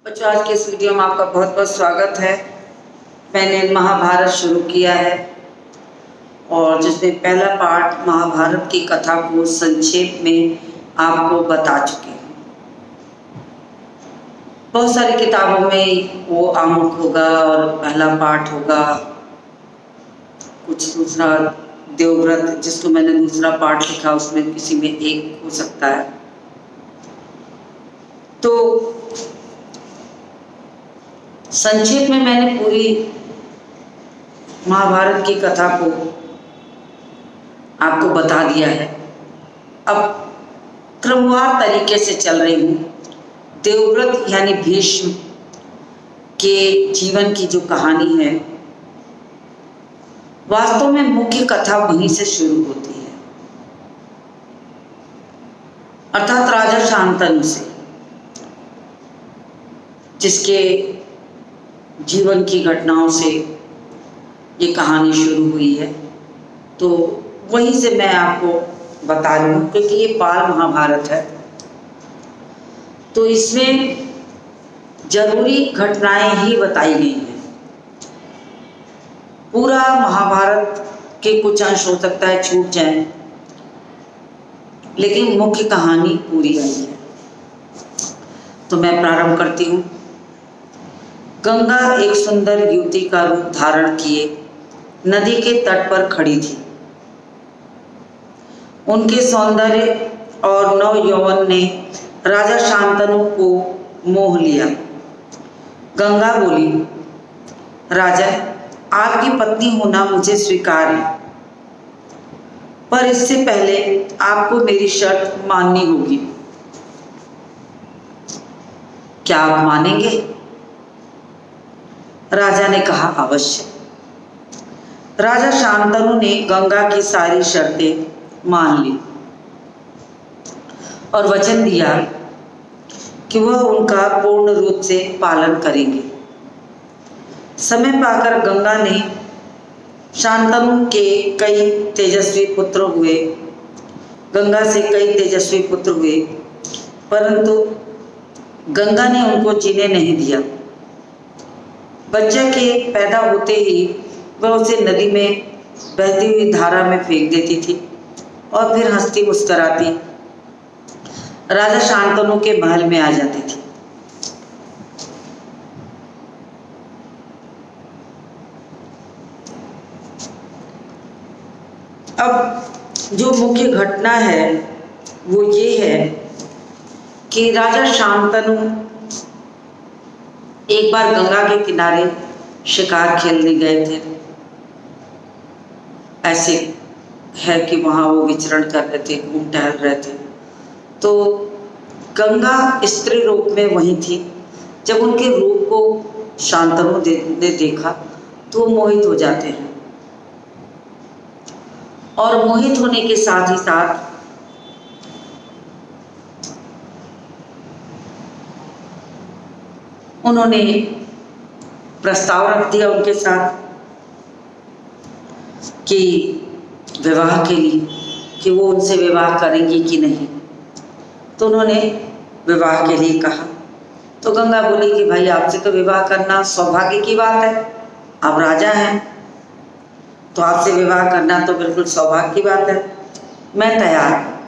बच्चों, आज के इस वीडियो में आपका बहुत बहुत स्वागत है। मैंने महाभारत शुरू किया है और जिसमें पहला पार्ट महाभारत की कथा को संक्षेप में आपको बता चुके हैं। बहुत सारी किताबों में वो आमुख होगा और पहला पार्ट होगा, कुछ दूसरा देवव्रत जिसको मैंने दूसरा पार्ट लिखा उसमें किसी में एक हो सकता है। तो संक्षेप में मैंने पूरी महाभारत की कथा को आपको बता दिया है। अब क्रमवार तरीके से चल रही हूँ। देवव्रत यानी भीष्म के जीवन की जो कहानी है, वास्तव में मुख्य कथा वहीं से शुरू होती है, अर्थात राजा शांतनु से, जिसके जीवन की घटनाओं से ये कहानी शुरू हुई है। तो वहीं से मैं आपको बता रही हूँ, क्योंकि ये बाल महाभारत है तो इसमें जरूरी घटनाएं ही बताई गई हैं। पूरा महाभारत के कुछ अंश हो सकता है छूट जाए, लेकिन मुख्य कहानी पूरी आई है। तो मैं प्रारंभ करती हूँ। गंगा एक सुंदर युवती का रूप धारण किए नदी के तट पर खड़ी थी। उनके सौंदर्य और नव यौवन ने राजा शांतनु को मोह लिया। गंगा बोली, राजा, आपकी पत्नी होना मुझे स्वीकार है, पर इससे पहले आपको मेरी शर्त माननी होगी। क्या आप मानेंगे? राजा ने कहा, अवश्य। राजा शांतनु ने गंगा की सारी शर्तें मान ली और वचन दिया कि वह उनका पूर्ण रूप से पालन करेंगे। समय पाकर गंगा ने शांतनु के कई तेजस्वी पुत्र हुए। गंगा से कई तेजस्वी पुत्र हुए, परंतु गंगा ने उनको जीने नहीं दिया। बच्चे के पैदा होते ही वह उसे नदी में बहती हुई धारा में फेंक देती थी और फिर हंसती मुस्कराती राजा शांतनु के महल में आ जाती थी। अब जो मुख्य घटना है वो ये है कि राजा शांतनु एक बार गंगा के किनारे शिकार खेलने गए थे। ऐसे है कि वहाँ वो विचरण कर रहे थे, घूम टहल रहे थे। तो गंगा स्त्री रूप में वहीं थी। जब उनके रूप को शांतनु ने देखा तो वो मोहित हो जाते हैं, और मोहित होने के साथ ही साथ उन्होंने प्रस्ताव रख दिया उनके साथ कि विवाह के लिए, कि वो उनसे विवाह करेंगी कि नहीं। तो उन्होंने विवाह के लिए कहा। तो गंगा बोली कि भाई, आपसे तो विवाह करना सौभाग्य की बात है, आप राजा हैं, तो आपसे विवाह करना तो बिल्कुल सौभाग्य की बात है। मैं तैयार हूँ,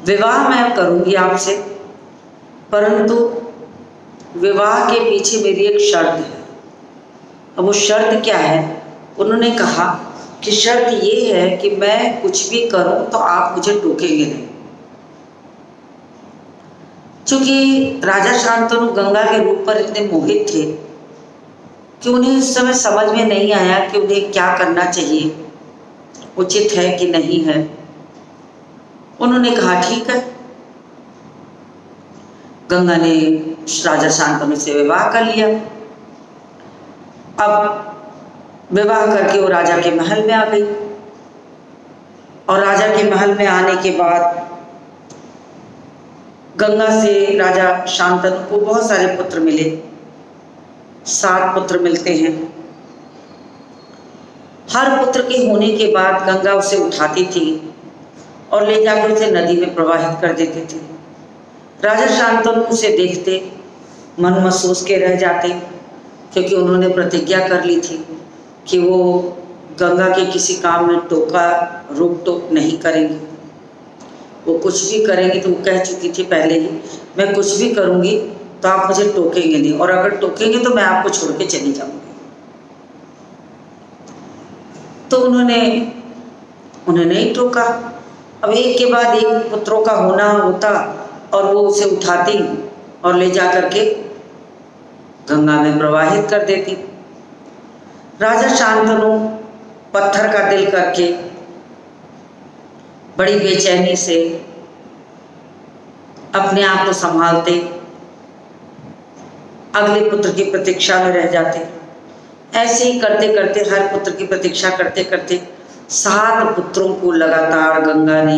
विवाह मैं करूँगी आपसे, परंतु विवाह के पीछे मेरी एक शर्त है। अब वो शर्त क्या है? उन्होंने कहा कि शर्त ये है कि मैं कुछ भी करूं तो आप मुझे टोकेंगे नहीं। क्योंकि राजा शांतनु गंगा के रूप पर इतने मोहित थे कि उन्हें उस समय समझ में नहीं आया कि उन्हें क्या करना चाहिए, उचित है कि नहीं है। उन्होंने कहा, ठीक है। गंगा ने राजा शांतनु से विवाह कर लिया। अब विवाह करके वो राजा के महल में आ गई, और राजा के महल में आने के बाद गंगा से राजा शांतनु को बहुत सारे पुत्र मिले। 7 पुत्र मिलते हैं। हर पुत्र के होने के बाद गंगा उसे उठाती थी और ले जाकर उसे नदी में प्रवाहित कर देते थे। राजा शांतनु उसे देखते मन महसूस के रह जाते, क्योंकि उन्होंने प्रतिज्ञा कर ली थी कि वो गंगा के किसी काम में रोक टोक नहीं करेंगी। वो कुछ भी करेंगी तो वो कह चुकी थी पहले ही, मैं कुछ भी करूँगी तो आप मुझे टोकेंगे नहीं, और अगर टोकेंगे तो मैं आपको छोड़ के चली जाऊँगी। तो उन्होंने नहीं टोका। अब एक के बाद एक पुत्रों का होना होता और वो उसे उठाती और ले जा करके गंगा में प्रवाहित कर देती। राजा शांतनु पत्थर का दिल करके बड़ी बेचैनी से अपने आप को संभालते, अगले पुत्र की प्रतीक्षा में रह जाते। ऐसे ही करते करते, हर पुत्र की प्रतीक्षा करते करते 7 पुत्रों को लगातार गंगा ने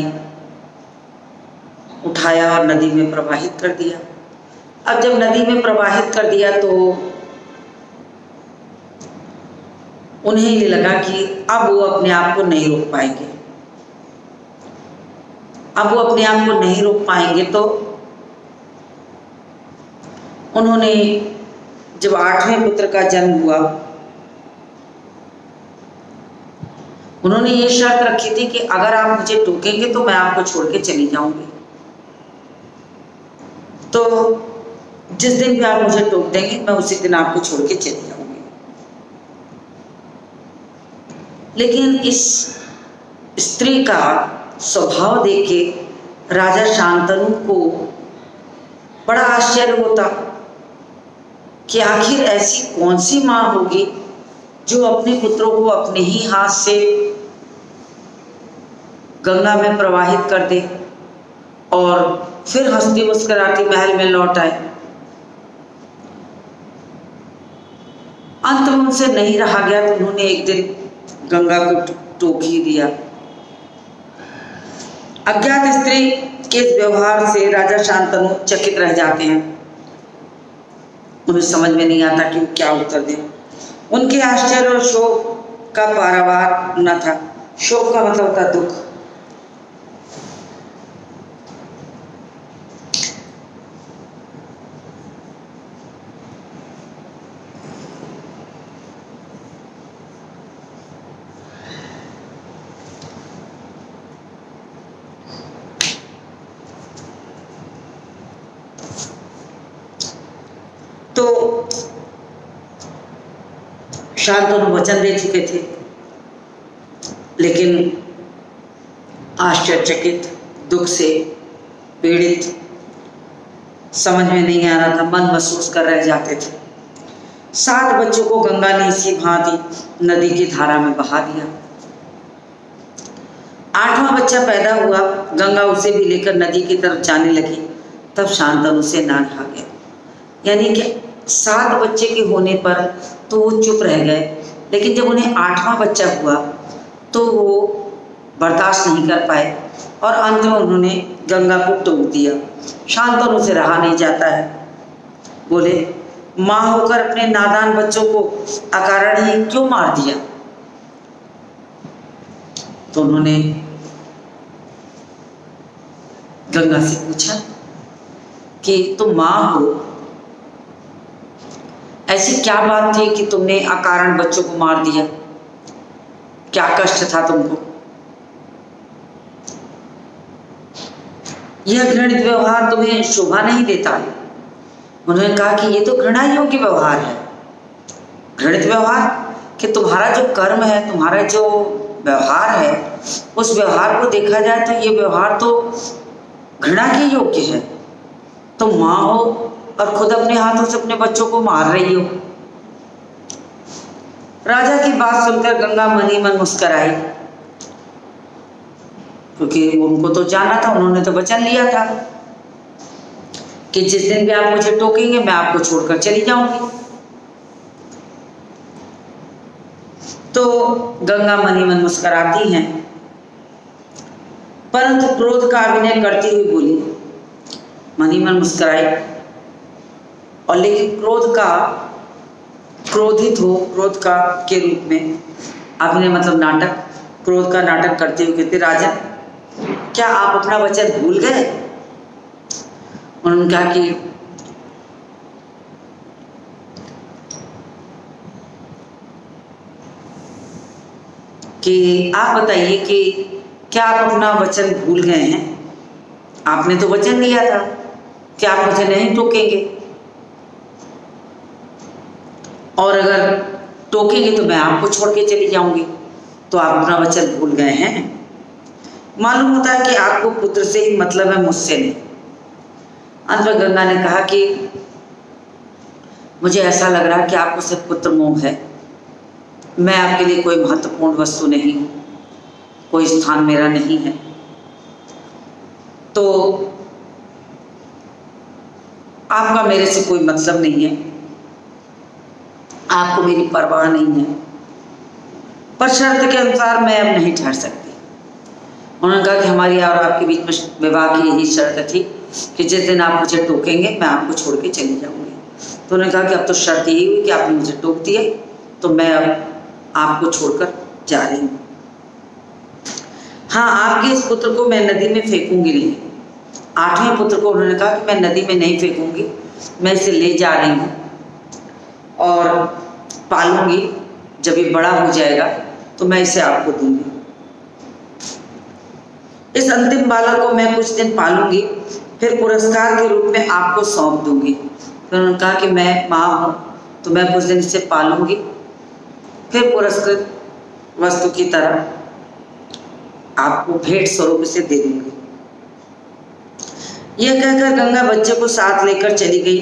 उठाया और नदी में प्रवाहित कर दिया। अब जब नदी में प्रवाहित कर दिया तो उन्हें ये लगा कि अब वो अपने आप को नहीं रोक पाएंगे। अब वो अपने आप को नहीं रोक पाएंगे तो उन्होंने, जब 8वें पुत्र का जन्म हुआ, उन्होंने ये शर्त रखी थी कि अगर आप मुझे टोकेंगे तो मैं आपको छोड़ के चली जाऊंगी। तो जिस दिन भी आप मुझे टोक देंगे मैं उसी दिन आपको छोड़ के चली जाऊंगी। लेकिन इस स्त्री का स्वभाव देख के राजा शांतनु को बड़ा आश्चर्य होता कि आखिर ऐसी कौन सी माँ होगी जो अपने पुत्रों को अपने ही हाथ से गंगा में प्रवाहित कर दे और फिर हंसती मुस्कुराती महल में लौट आए। अंत में उनसे नहीं रहा गया तो उन्होंने एक दिन गंगा को टोक ही दिया। अज्ञात स्त्री के इस व्यवहार से राजा शांतनु चकित रह जाते हैं। उन्हें समझ में नहीं आता कि वो क्या उत्तर दें। उनके आश्चर्य और शोक का पारावार न था। शोक का मतलब होता दुख। तो शांतनु वचन दे चुके थे, लेकिन आश्चर्यचकित, दुख से पीड़ित, समझ में नहीं आ रहा था, मन महसूस कर रह जाते थे। 7 बच्चों को गंगा ने इसी भांति नदी की धारा में बहा दिया। 8वां बच्चा पैदा हुआ। गंगा उसे भी लेकर नदी की तरफ जाने लगी, तब शांतनु से ना रहा गया। यानी कि 7 बच्चे के होने पर तो वो चुप रह गए, लेकिन जब उन्हें 8वां बच्चा हुआ तो वो बर्दाश्त नहीं कर पाए और अंत में उन्होंने गंगा को टोक दिया। शांतनु से रहा नहीं जाता है। बोले, माँ होकर अपने नादान बच्चों को अकारण ही क्यों मार दिया? तो उन्होंने गंगा से पूछा कि तुम माँ हो, ऐसी क्या बात थी कि तुमने अकारण बच्चों को मार दिया? क्या कष्ट था तुमको? यह घृणित व्यवहार तुम्हें शोभा नहीं देता। उन्होंने कहा कि ये तो घृणा योग्य व्यवहार है। घृणित व्यवहार कि तुम्हारा जो कर्म है, तुम्हारा जो व्यवहार है, उस व्यवहार को देखा जाए तो ये व्यवहार तो घृणा के योग्य है। तुम माँ हो और खुद अपने हाथों से अपने बच्चों को मार रही हो। राजा की बात सुनकर गंगा मन ही मन मुस्कुराई, क्योंकि उनको तो जाना था, उन्होंने तो वचन लिया था कि जिस दिन भी आप मुझे टोकेंगे मैं आपको छोड़कर चली जाऊंगी। तो गंगा मन ही मन मुस्कुराती हैं, परंतु क्रोध का अभिनय करती हुई बोली। मन ही मन मुस्कुराई और लेकिन क्रोधित हो, क्रोध का के रूप में अभिनय मतलब नाटक, क्रोध का नाटक करते हुए कहते, राजन क्या आप अपना वचन भूल गए? उन्होंने कहा कि कि आप बताइए कि क्या आप अपना वचन भूल गए हैं? आपने तो वचन दिया था कि आप मुझे नहीं टोकेंगे, और अगर टोकेंगे तो मैं आपको छोड़ के चली जाऊंगी, तो आप अपना वचन भूल गए हैं। मालूम होता है कि आपको पुत्र से ही मतलब है, मुझसे नहीं। अंत में गंगा ने कहा कि मुझे ऐसा लग रहा है कि आपको सिर्फ पुत्र मोह है, मैं आपके लिए कोई महत्वपूर्ण वस्तु नहीं हूं, कोई स्थान मेरा नहीं है, तो आपका मेरे से कोई मतलब नहीं है, आपको मेरी परवाह नहीं है, पर शर्त के अनुसार मैं अब नहीं ठहर सकती। उन्होंने कहा कि हमारी और आपके बीच में विवाह की यही शर्त थी कि जिस दिन आप मुझे टोकेंगे मैं आपको छोड़ के चली जाऊंगी। तो उन्होंने कहा कि अब तो शर्त यही हुई कि आपने मुझे टोक दिया, तो मैं अब आपको छोड़कर जा रही हूँ। हाँ, आपके इस पुत्र को मैं नदी में फेंकूंगी नहीं। 8वें पुत्र को उन्होंने कहा कि मैं नदी में नहीं फेंकूंगी, मैं इसे ले जा रही हूँ और पालूंगी, जब ये बड़ा हो जाएगा तो मैं इसे आपको दूंगी। इस अंतिम बालक को मैं कुछ दिन पालूंगी, फिर पुरस्कार के रूप में आपको सौंप दूंगी। फिर उन्होंने कहा कि मैं माँ हूँ तो मैं कुछ दिन इसे पालूंगी, फिर पुरस्कृत वस्तु की तरह आपको भेंट स्वरूप इसे दे दूंगी। यह कहकर गंगा बच्चे को साथ लेकर चली गई।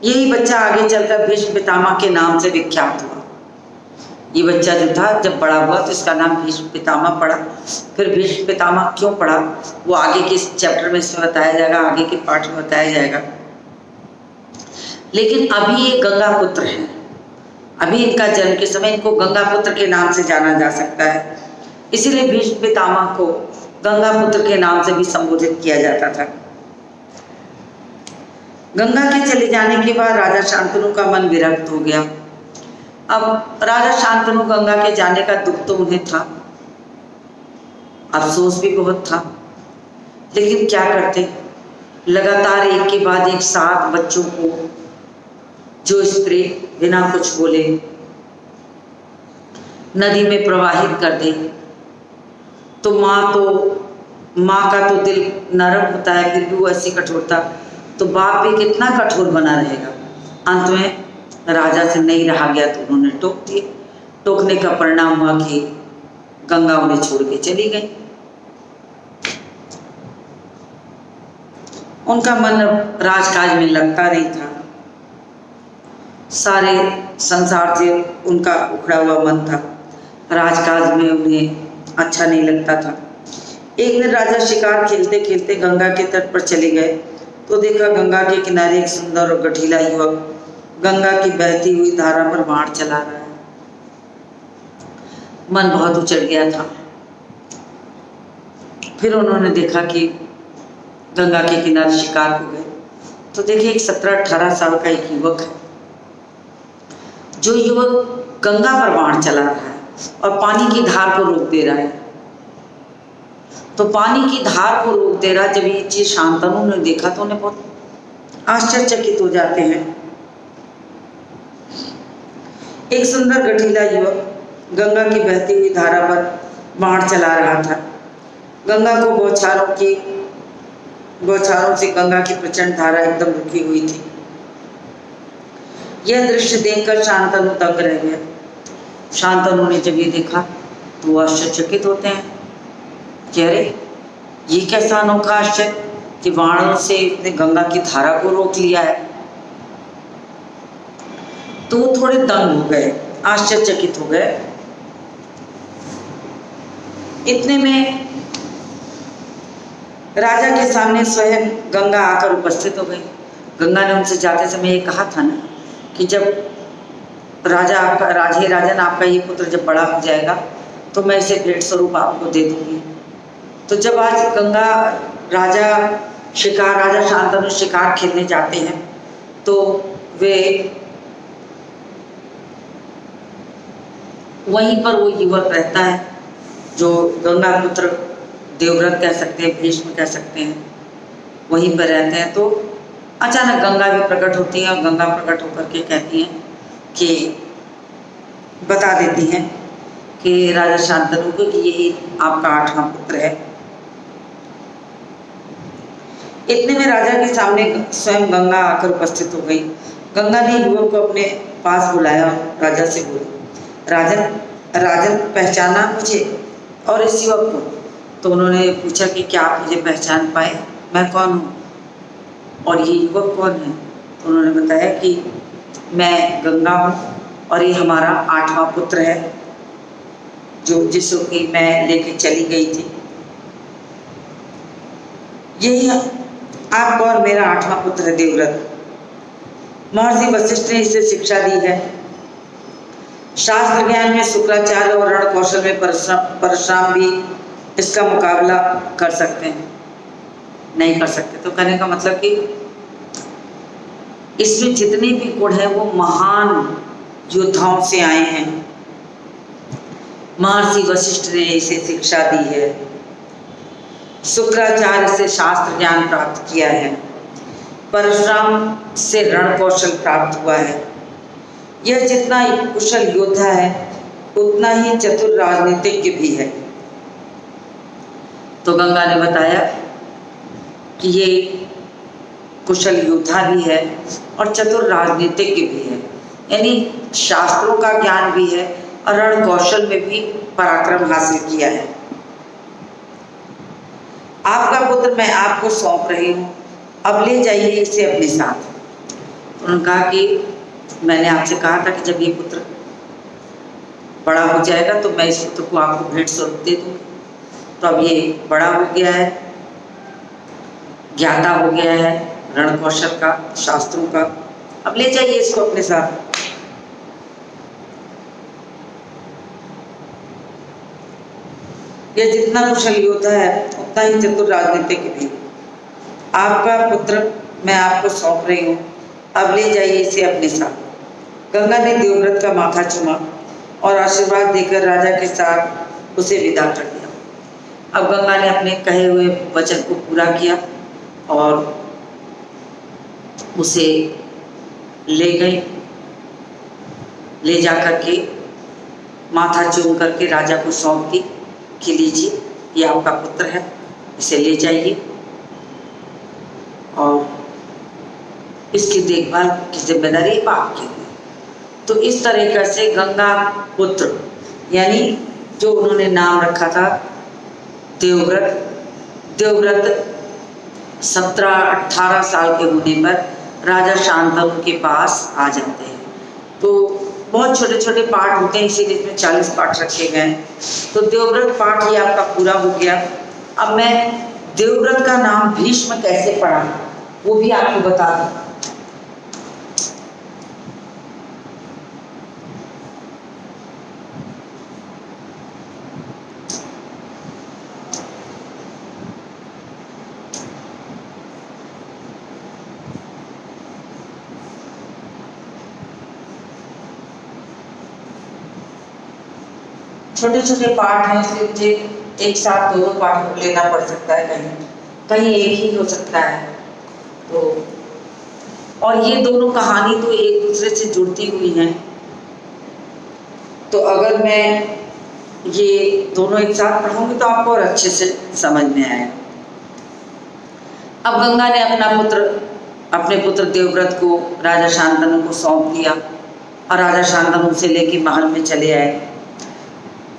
यही बच्चा आगे चलकर भीष्म पितामह के नाम से विख्यात हुआ। ये बच्चा जो था जब बड़ा हुआ तो इसका नाम भीष्म पितामह पड़ा। फिर भीष्म पितामह क्यों पड़ा वो आगे के चैप्टर में इसमें बताया जाएगा, आगे के पाठ में बताया जाएगा। लेकिन अभी ये गंगा पुत्र है, अभी इनका जन्म के समय इनको गंगा पुत्र के नाम से जाना जा सकता है, इसीलिए भीष्म पितामह को गंगा पुत्र के नाम से भी संबोधित किया जाता था। गंगा के चले जाने के बाद राजा शांतनु का मन विरक्त हो गया। अब राजा शांतनु गंगा के जाने का दुख तो उन्हें था, अफसोस भी बहुत था, लेकिन क्या करते। लगातार एक के बाद एक 7 बच्चों को जो स्त्री बिना कुछ बोले नदी में प्रवाहित कर दे, तो माँ का तो दिल नरम होता है, फिर भी वो ऐसी कठोरता, तो बाप भी कितना कठोर बना रहेगा। अंत में राजा से नहीं रहा गया तो उन्होंने टोक दिए। टोकने का परिणाम हुआ कि गंगा उन्हें छोड़ के चली गई। उनका मन राजकाज में लगता नहीं था, सारे संसार से उनका उखड़ा हुआ मन था, राजकाज में उन्हें अच्छा नहीं लगता था। एक दिन राजा शिकार खेलते खेलते गंगा के तट पर चले गए तो देखा गंगा के किनारे एक सुंदर और गठीला युवक गंगा की बहती हुई धारा पर बाण चला रहा है। मन बहुत उचट गया था। फिर उन्होंने देखा कि गंगा के किनारे शिकार को गए तो देखिए एक 17-18 साल का एक युवक है। जो युवक गंगा पर बाण चला रहा है और पानी की धार को रोक दे रहा है। तो पानी की धार को रोक दे रहा, जब ये चीज शांतनु ने देखा तो उन्हें बहुत आश्चर्यचकित हो जाते हैं। एक सुंदर गठीला युवक गंगा की बहती हुई धारा पर बाण चला रहा था। गंगा को बौछारों से गंगा की प्रचंड धारा एकदम रुकी हुई थी। यह दृश्य देखकर शांतनु दंग रह गया। शांतनु ने जब ये देखा तो वो आश्चर्यचकित होते हैं कि अरे ये कैसा अनोखा आश्चर्य कि बाणों से इसने गंगा की धारा को रोक लिया है। तो वो थोड़े दंग हो गए, आश्चर्यचकित हो गए। इतने में राजा के सामने स्वयं गंगा आकर उपस्थित हो गई। गंगा ने उनसे जाते समय ये कहा था ना कि जब राजन आपका ये पुत्र जब बड़ा हो जाएगा तो मैं इसे भेंट स्वरूप आपको दे दूंगी। तो जब आज राजा शांतनु शिकार खेलने जाते हैं तो वे वहीं पर वो युवक रहता है जो गंगा पुत्र देवव्रत कह सकते हैं, भीष्म कह सकते हैं, वहीं पर रहते हैं। तो अचानक गंगा भी प्रकट होती है और गंगा प्रकट होकर के कहती हैं कि बता देती हैं कि राजा शांतनु को कि यही आपका 8वां पुत्र है। इतने में राजा के सामने स्वयं गंगा आकर उपस्थित हो गई। गंगा ने युवक को अपने पास बुलाया और राजा से बोली, राजन राजन पहचाना मुझे और इस युवक को? तो उन्होंने पूछा कि क्या आप मुझे पहचान पाए, मैं कौन हूँ और ये युवक कौन है? तो उन्होंने बताया कि मैं गंगा हूँ और ये हमारा 8वां पुत्र है जो जिसको कि मैं लेके चली गई थी। यही आपका और मेरा 8वां पुत्र है देवव्रत। महर्षि वशिष्ठ ने इसे शिक्षा दी है। शास्त्र ज्ञान में शुक्राचार्य और रण कौशल में परशुराम भी इसका मुकाबला कर सकते हैं, नहीं कर सकते। तो कहने का मतलब कि इसमें जितने भी गुण हैं वो महान योद्धाओं से आए हैं। महर्षि वशिष्ठ ने इसे शिक्षा दी है, शुक्राचार्य से शास्त्र ज्ञान प्राप्त किया है, परशुराम से रण कौशल प्राप्त हुआ है। यह जितना कुशल योद्धा है उतना ही चतुर राजनीतिज्ञ भी है। तो गंगा ने बताया कि ये कुशल योद्धा भी है और चतुर राजनीतिज्ञ भी है, यानी शास्त्रों का ज्ञान भी है और रण कौशल में भी पराक्रम हासिल किया है। आपका पुत्र मैं आपको सौंप रही हूँ, अब ले जाइए इसे अपने साथ। उन्होंने कहा कि मैंने आपसे कहा था कि जब ये पुत्र बड़ा हो जाएगा तो मैं इस पुत्र को आपको भेंट स्वरूप दे दूँगी। तो अब ये बड़ा हो गया है, ज्ञाता हो गया है रण कौशल का, शास्त्रों का, अब ले जाइए इसको अपने साथ। यह जितना कुशल योद्धा है उतना ही चतुर राजनीतिज्ञ भी। आपका पुत्र मैं आपको सौंप रही हूँ, अब ले जाइए इसे अपने साथ। गंगा ने देवव्रत का माथा चूमा और आशीर्वाद देकर राजा के साथ उसे विदा कर दिया। अब गंगा ने अपने कहे हुए वचन को पूरा किया और उसे ले गई, ले जा करके माथा चूम करके राजा को सौंप दी कि लीजिए ये आपका पुत्र है, इसे ले जाइए और इसकी देखभाल की जिम्मेदारी आपकी है। तो इस तरीक़ा से गंगा पुत्र यानी जो उन्होंने नाम रखा था देवव्रत 17-18 साल के होने पर राजा शांतनु के पास आ जाते हैं। तो बहुत छोटे छोटे पाठ होते हैं, इसीलिए इसमें 40 पाठ रखे गए हैं। तो देवव्रत पाठ ये आपका पूरा हो गया। अब मैं देवव्रत का नाम भीष्म कैसे पड़ा वो भी आपको बता दूं। छोटे छोटे पाठ हैं, इसलिए मुझे एक साथ दोनों पाठों को लेना पड़ सकता है, कहीं एक ही हो सकता है। तो और ये दोनों कहानी तो एक दूसरे से जुड़ती हुई हैं, तो अगर मैं ये दोनों एक साथ पढ़ूंगी तो आपको और अच्छे से समझ में आएगा। अब गंगा ने अपने पुत्र देवव्रत को राजा शांतनु को सौंप दिया और राजा शांतनु से लेकर महल में चले आए।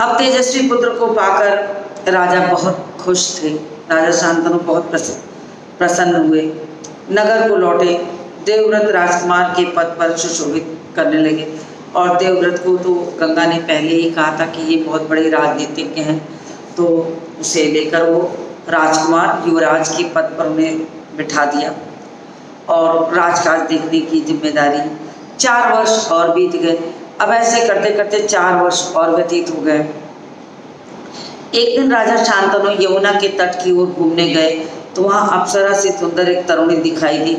अब तेजस्वी पुत्र को पाकर राजा बहुत खुश थे। राजा शांतनु बहुत प्रसन्न हुए, नगर को लौटे, देवव्रत राजकुमार के पद पर सुशोभित करने लगे। और देवव्रत को तो गंगा ने पहले ही कहा था कि ये बहुत बड़े राजनीतिज्ञ हैं, तो उसे लेकर वो राजकुमार युवराज के पद पर उन्हें बिठा दिया और राजकाज देखने की जिम्मेदारी। 4 वर्ष और बीत गए। अब ऐसे करते करते 4 वर्ष और व्यतीत हो गए। एक दिन राजा शांतनु यमुना के तट की ओर घूमने गए तो वहाँ अप्सरा से सुंदर एक तरुणी दिखाई दी।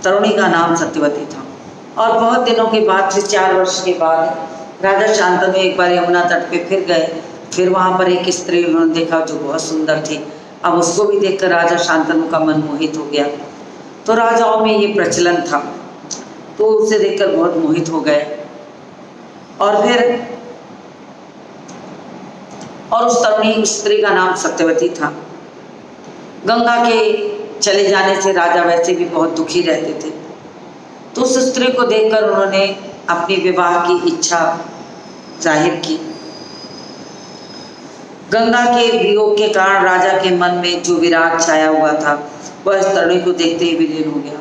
तरुणी का नाम सत्यवती था। और बहुत दिनों के बाद, फिर 4 वर्ष के बाद राजा शांतनु एक बार यमुना तट पे फिर गए। फिर वहाँ पर एक स्त्री उन्होंने देखा जो बहुत सुंदर थी। अब उसको भी देखकर राजा शांतनु का मन मोहित हो गया। तो राजाओं में ये प्रचलन था, तो उसे देखकर बहुत मोहित हो गए। और फिर और उस तरुणी स्त्री का नाम सत्यवती था। गंगा के चले जाने से राजा वैसे भी बहुत दुखी रहते थे, तो उस स्त्री को देखकर उन्होंने अपनी विवाह की इच्छा जाहिर की। गंगा के वियोग के कारण राजा के मन में जो विराग छाया हुआ था वह इस तरुणी को देखते ही विलीन हो गया।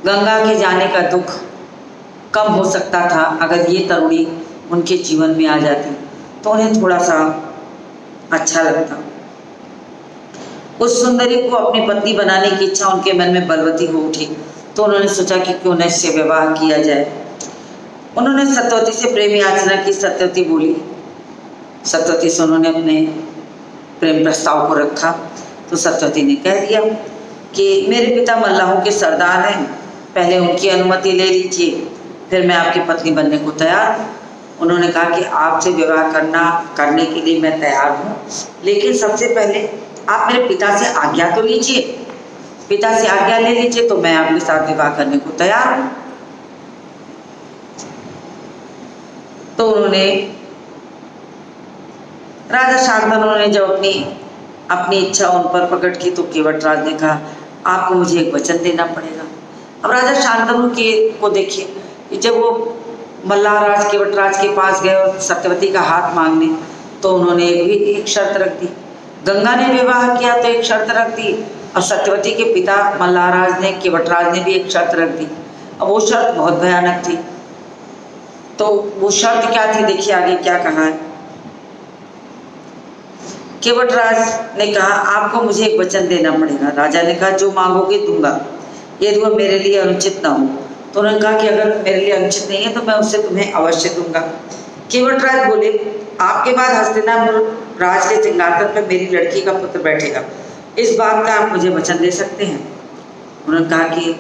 गंगा के जाने का दुख कम हो सकता था अगर ये तरुणी उनके जीवन में आ जाती तो उन्हें थोड़ा सा अच्छा लगता। उस सुंदरी को अपनी पत्नी बनाने की इच्छा उनके मन में बलवती हो उठी, तो उन्होंने सोचा कि क्यों न इससे विवाह किया जाए। उन्होंने सत्यवती से प्रेम याचना की। सत्यवती बोली। सत्यवती से उन्होंने अपने प्रेम प्रस्ताव को रखा, तो सत्यवती ने कह दिया कि मेरे पिता मल्लाहों के सरदार हैं, पहले उनकी अनुमति ले लीजिए, फिर मैं आपकी पत्नी बनने को तैयार हूँ। उन्होंने कहा कि आपसे विवाह करने के लिए मैं तैयार हूँ, लेकिन सबसे पहले आप मेरे पिता से आज्ञा तो लीजिए। पिता से आज्ञा ले लीजिए तो मैं आपके साथ विवाह करने को तैयार हूँ। तो उन्होंने राजा शांतनु ने जब अपनी इच्छा उन पर प्रकट की तो केवटराज ने कहा आपको मुझे एक वचन देना पड़ेगा। अब राजा शांतनु को देखिए कि जब वो मल्लाराज केवटराज के पास गए और सत्यवती का हाथ मांगने, तो उन्होंने भी एक शर्त रख दी। गंगा ने विवाह किया तो एक शर्त रख दी, और सत्यवती के पिता मल्लाराज ने केवटराज ने भी एक शर्त रख दी। अब वो शर्त बहुत भयानक थी। तो वो शर्त क्या थी, देखिए आगे क्या कहा है। केवटराज ने कहा आपको मुझे एक वचन देना पड़ेगा। राजा ने कहा जो मांगोगे दूंगा, यदि वह मेरे लिए अनुचित ना हो। तो उन्होंने कहा कि अगर मेरे लिए अनुचित नहीं है तो मैं उससे तुम्हें अवश्य दूंगा। केवटराज बोले आपके बाद हस्तिनापुर राज के सिंहासन पर मेरी लड़की का पुत्र बैठेगा, इस बात का आप मुझे वचन दे सकते हैं। उन्होंने कहा कि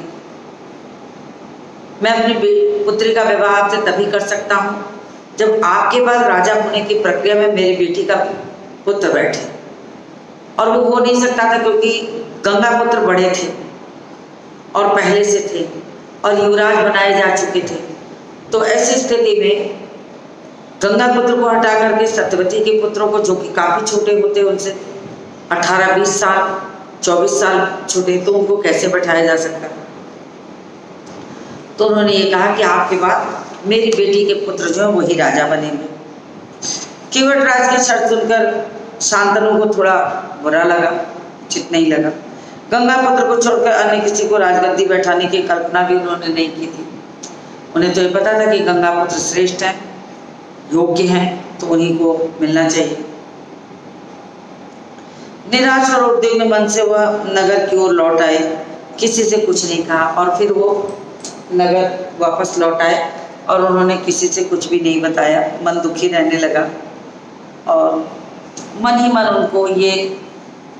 मैं अपनी पुत्री का विवाह आपसे तभी कर सकता हूँ जब आपके बाद राजा होने की प्रक्रिया में मेरी बेटी का पुत्र बैठे, और वो हो नहीं सकता था क्योंकि गंगा पुत्र बड़े थे और पहले से थे और युवराज बनाए जा चुके थे। तो ऐसी स्थिति में गंगा पुत्र को हटा करके सत्यवती के पुत्रों को, जो कि काफी छोटे होते, उनसे 18-20 साल 24 साल छोटे, तो उनको कैसे बैठाया जा सकता। तो उन्होंने ये कहा कि आपके बाद मेरी बेटी के पुत्र जो है वही राजा बनेंगे। केवटराज की शर्त सुनकर शांतनु को थोड़ा बुरा लगा, उचित नहीं लगा। गंगा पुत्र को छोड़कर अन्य किसी को राजगद्दी बैठाने की कल्पना भी उन्होंने नहीं की थी। उन्हें तो ये पता था कि गंगा पुत्र श्रेष्ठ हैं, योग्य हैं, तो उन्हीं को मिलना चाहिए। निराश और उद्विग्न मन से वह नगर की ओर लौट आए, किसी से कुछ नहीं कहा, और फिर वो नगर वापस लौट आए और उन्होंने किसी से कुछ भी नहीं बताया। मन दुखी रहने लगा और मन ही मन उनको ये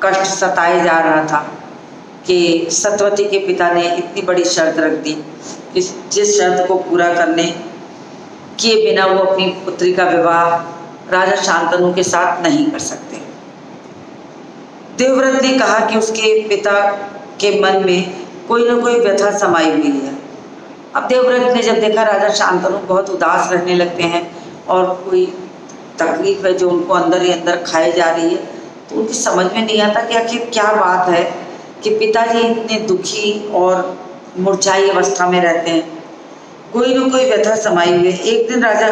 कष्ट सताए जा रहा था कि सत्यवती के पिता ने इतनी बड़ी शर्त रख दी, जिस शर्त को पूरा करने किए बिना वो अपनी पुत्री का विवाह राजा शांतनु के साथ नहीं कर सकते। देवव्रत ने कहा कि उसके पिता के मन में कोई न कोई व्यथा समाई हुई है। अब देवव्रत ने जब देखा राजा शांतनु बहुत उदास रहने लगते हैं और कोई तकलीफ है जो उनको अंदर ही अंदर खाई जा रही है, तो उनकी समझ में नहीं आता कि आखिर क्या बात है कि पिताजी इतने दुखी और मुरझाई अवस्था में रहते हैं, कोई न कोई व्यथा समाई हुई है। एक दिन राजा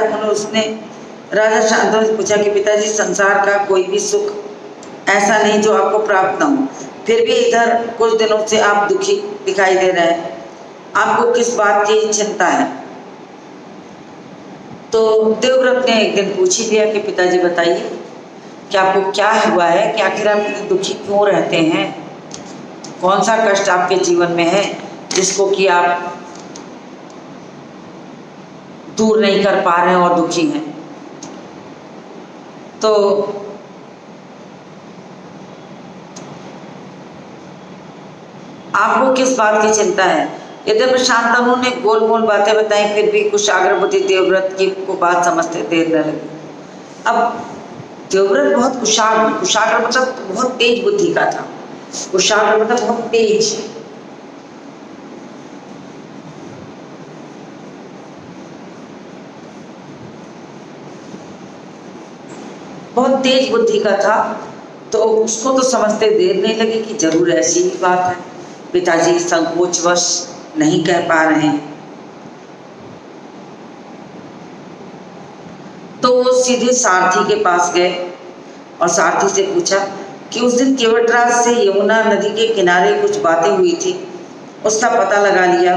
शांतनु से पूछा कि पिताजी संसार का कोई भी सुख ऐसा नहीं जो आपको प्राप्त ना हो, फिर भी इधर कुछ दिनों से आप दुखी दिखाई दे रहे हैं, आपको किस बात की चिंता है। तो देवव्रत ने एक दिन पूछ ही लिया कि पिताजी बताइए कि आपको क्या हुआ है, कि आखिर आप इतने दुखी क्यों रहते हैं, कौन सा कष्ट आपके जीवन में है जिसको कि आप दूर नहीं कर पा रहे हैं और दुखी हैं। तो आपको किस बात की चिंता है। यद्यपि शांतनु ने गोल मोल बातें बताई, फिर भी कुशाग्रबुद्धि देवव्रत की को बात समझते देर न लगी। अब देवव्रत बहुत कुशाग्र मतलब बहुत तेज बुद्धि का था। कुशाग्र मतलब बहुत तेज। बहुत तेज बुद्धि का था, तो उसको तो समझते देर नहीं लगी कि जरूर ऐसी ही बात है, पिताजी संकोचवश नहीं कह पा रहे हैं। तो वो सीधे सारथी के पास गए और सारथी से पूछा कि उस दिन केवटराज से यमुना नदी के किनारे कुछ बातें हुई थी, उसका पता लगा लिया।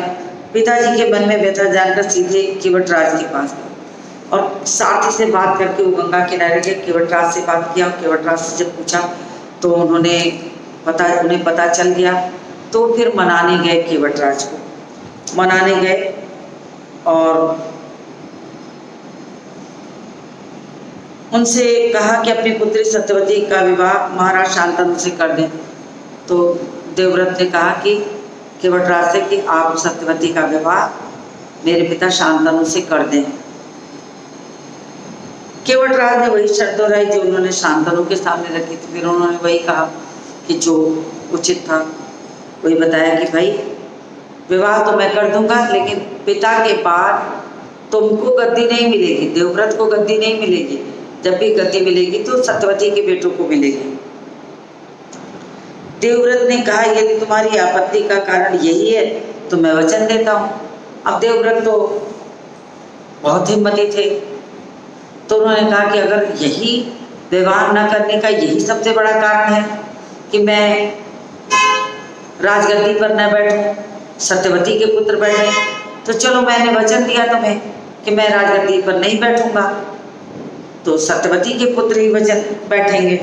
पिताजी के मन में व्यथा जानकर सीधे केवटराज के पास गए और सारथी से बात करके वो गंगा किनारे गए, केवटराज से बात किया। केवटराज से जब पूछा तो उन्हें पता चल गया। तो फिर मनाने गए, केवटराज को मनाने गए और उनसे कहा कि अपनी पुत्री सत्यवती का विवाह महाराज शांतनु से कर दें। तो देवव्रत ने कहा कि केवटराज से कि आप सत्यवती का विवाह मेरे पिता शांतनु से कर दें। केवटराज ने वही शर्त दोहराई जो उन्होंने शांतनु के सामने रखी थी। फिर उन्होंने वही कहा कि जो उचित था वही बताया कि भाई विवाह तो मैं कर दूंगा, लेकिन पिता के बाद तुमको गद्दी नहीं मिलेगी, देवव्रत को गद्दी नहीं मिलेगी। जब भी गद्दी मिलेगी तो सत्यवती के बेटों को मिलेगी। देवव्रत ने कहा यदि तुम्हारी आपत्ति का कारण यही है तो मैं वचन देता हूँ। अब देवव्रत तो बहुत हिम्मती थे, तो उन्होंने कहा कि अगर यही विवाह न करने का यही सबसे बड़ा कारण है कि मैं राजगद्दी पर न बैठूं, सत्यवती के पुत्र बैठे, तो चलो मैंने वचन दिया तुम्हें कि मैं राजगद्दी पर नहीं बैठूंगा, तो सत्यवती के पुत्र ही वचन बैठेंगे।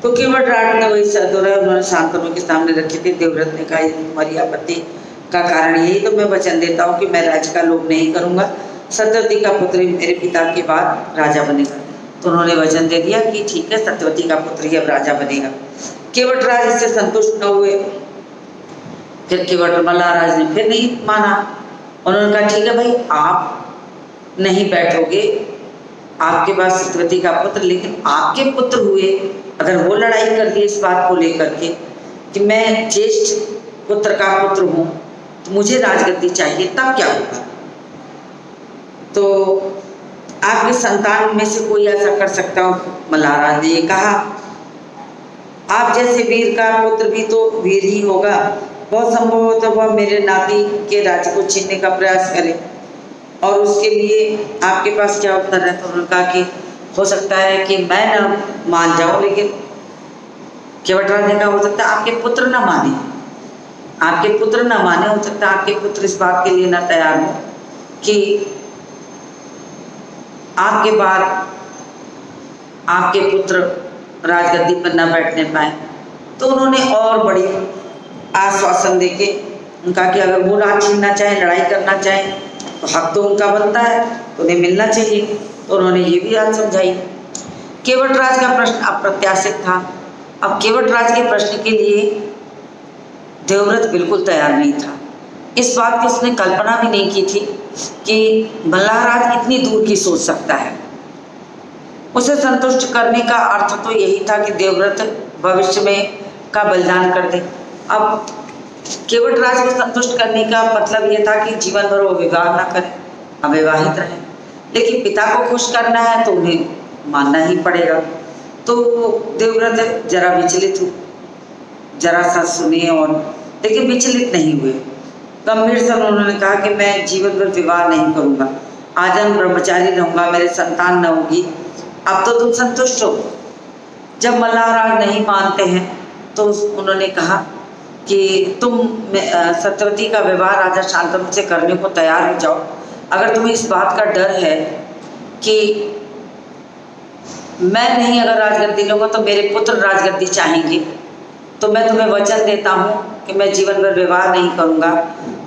तो केवटराज ने वही शर्त दोहराई, उन्होंने शांतनु के सामने रखी थी। देवव्रत ने कहा यदि तुम्हारी आपत्ति का कारण यही तो मैं वचन देता हूँ कि मैं राज्य का लोभ नहीं करूंगा, सत्यवती का पुत्र ही मेरे पिता के बाद राजा बनेगा। तो उन्होंने वचन दे दिया कि ठीक है, सत्यवती का पुत्र ही अब राजा बनेगा। केवटराज इससे संतुष्ट न हुए। फिर मल्लाराज ने फिर नहीं माना। उन्होंने कहा ठीक है भाई, आप नहीं बैठोगे, आपके पास सत्यवती का पुत्र, लेकिन आपके पुत्र हुए अगर वो लड़ाई कर दी इस बात को लेकर के कि मैं ज्येष्ठ पुत्र का पुत्र हूँ तो मुझे राजगद्दी चाहिए, तब क्या होगा? तो आपके संतान में से कोई ऐसा कर सकता हो? मल्लाराज ने कहा आप जैसे वीर का पुत्र भी तो वीर ही होगा, बहुत संभव हो तो वह मेरे नाती के राज्य को छीनने का प्रयास करे, और उसके लिए आपके पास क्या उत्तर है? तो उन्होंने कहा कि हो सकता है कि मैं न मान जाऊं, लेकिन केवटराज ने कहा हो सकता है आपके पुत्र न माने, आपके पुत्र न माने, हो सकता है आपके पुत्र इस बात के लिए न तैयार हो कि आपके बाद आपके पुत्र राजगद्दी पर न बैठने पाए। तो उन्होंने और बड़ी आश्वासन देके उनका कि अगर वो राज छीनना चाहे, लड़ाई करना चाहे तो हक तो उनका बनता है, तो उन्हें मिलना चाहिए। तो उन्होंने ये भी बात समझाई। केवटराज का प्रश्न अप्रत्याशित था। अब केवटराज के प्रश्न के लिए देवव्रत बिल्कुल तैयार नहीं था। इस बात की उसने कल्पना भी नहीं की थी कि मल्लाराज इतनी दूर की सोच सकता है। उसे संतुष्ट करने का अर्थ तो यही था कि देवव्रत भविष्य में का बलिदान कर दे। अब केवटराज को संतुष्ट करने का मतलब यह था कि जीवन भर वो विवाह न करे, अविवाहित रहे, लेकिन पिता को खुश करना है तो उन्हें मानना ही पड़ेगा। तो देवव्रत जरा विचलित हुए, जरा सा सुने और लेकिन विचलित नहीं हुए। गंभीर से उन्होंने कहा कि मैं जीवन भर विवाह नहीं करूंगा, आजन्म ब्रह्मचारी रहूंगा, मेरे संतान न होगी। अब तो तुम संतुष्ट हो। जब मल्लाराज नहीं मानते हैं तो उन्होंने कहा कि तुम सत्यवती का विवाह राजा शांतनु से करने को तैयार हो जाओ। अगर तुम्हें इस बात का डर है कि मैं नहीं अगर राजगद्दी लूँगा तो मेरे पुत्र राजगद्दी चाहेंगे, तो मैं तुम्हें वचन देता हूँ कि मैं जीवन भर विवाह नहीं करूँगा,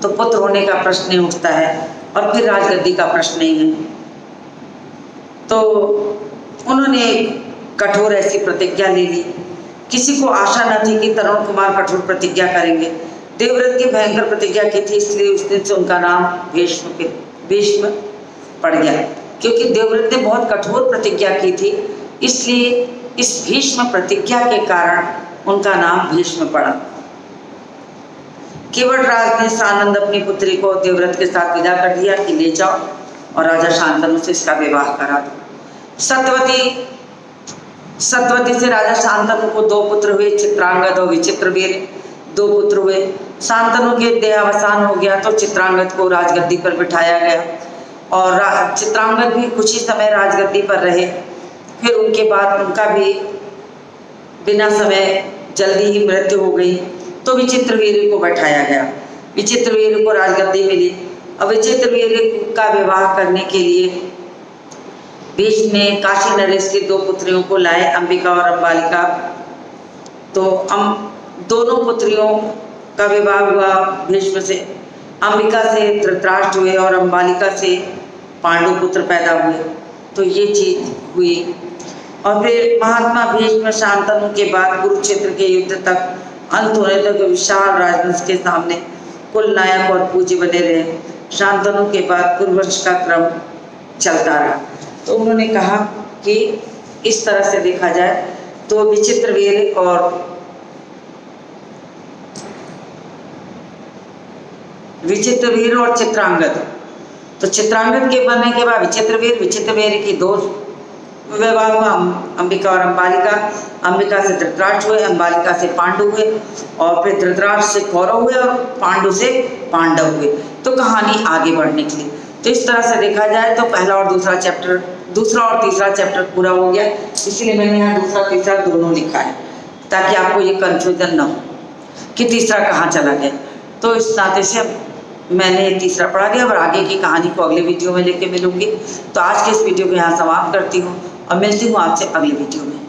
तो पुत्र होने का प्रश्न नहीं उठता है और फिर राजगद्दी का प्रश्न नहीं है। तो उन्होंने कठोर ऐसी प्रतिज्ञा ले ली। किसी को आशा न थी कि तरुण कुमार कठोर प्रतिज्ञा करेंगे। देवव्रत की भयंकर प्रतिज्ञा की थी, इसलिए उस दिन से उनका नाम भीष्म पड़ गया, क्योंकि देवव्रत ने बहुत कठोर प्रतिज्ञा की थी, इसलिए इस भीष्म प्रतिज्ञा के कारण उनका नाम भीष्म पड़ा। केवट राज ने सानंद अपनी पुत्री को देवव्रत के साथ विदा कर दिया कि ले जाओ और राजा शांतनु से इसका विवाह करा दो। सत्यवती से राजा शांतनु को 2 पुत्र हुए, चित्रांगद और विचित्रवीर 2 पुत्र हुए। शांतनु के देहावसान हो गया तो चित्रांगद को राजगद्दी पर बिठाया गया और चित्रांगद भी कुछ ही समय राजगद्दी पर रहे। फिर उनके बाद उनका भी बिना समय जल्दी ही मृत्यु हो गई तो विचित्रवीर को बैठाया गया। विचित्रवीर को राजगद्दी मिली। अब विचित्रवीर का विवाह करने के लिए भीष्म ने काशी नरेश की 2 पुत्रियों को लाए, अंबिका और अंबालिका। तो दोनों पुत्रियों का विवाह हुआ भीष्म से। अंबिका से धृतराष्ट्र हुए और अंबालिका से पांडु पुत्र पैदा हुए। तो ये चीज हुई। और फिर महात्मा भीष्म शांतनु के बाद कुरुक्षेत्र के युद्ध तक अंत होने तक विशाल राजवंश के सामने कुल नायक और पूज्य बने रहे। शांतनु के बाद कुरुवंश का क्रम चलता रहा। तो उन्होंने कहा कि इस तरह से देखा जाए तो विचित्रवीर और चित्रांगद, तो चित्रांगद के बनने के बाद विचित्रवीर की 2 विवाह हुआ, अंबिका और अंबालिका। अंबिका से धृतराष्ट्र हुए, अंबालिका से पांडु हुए और फिर धृतराष्ट्र से कौरव हुए और पांडु से पांडव हुए। तो कहानी आगे बढ़ने के लिए तो इस तरह से देखा जाए तो पहला और दूसरा और तीसरा चैप्टर पूरा हो गया। इसलिए मैंने यहाँ दूसरा तीसरा दोनों लिखा है ताकि आपको ये कंफ्यूजन ना हो कि तीसरा कहाँ चला गया। तो इस नाते से मैंने तीसरा पढ़ा दिया और आगे की कहानी को अगले वीडियो में लेके मिलूंगी। तो आज के इस वीडियो को यहाँ समाप्त करती हूँ और मिलती हूँ आपसे अगले वीडियो में।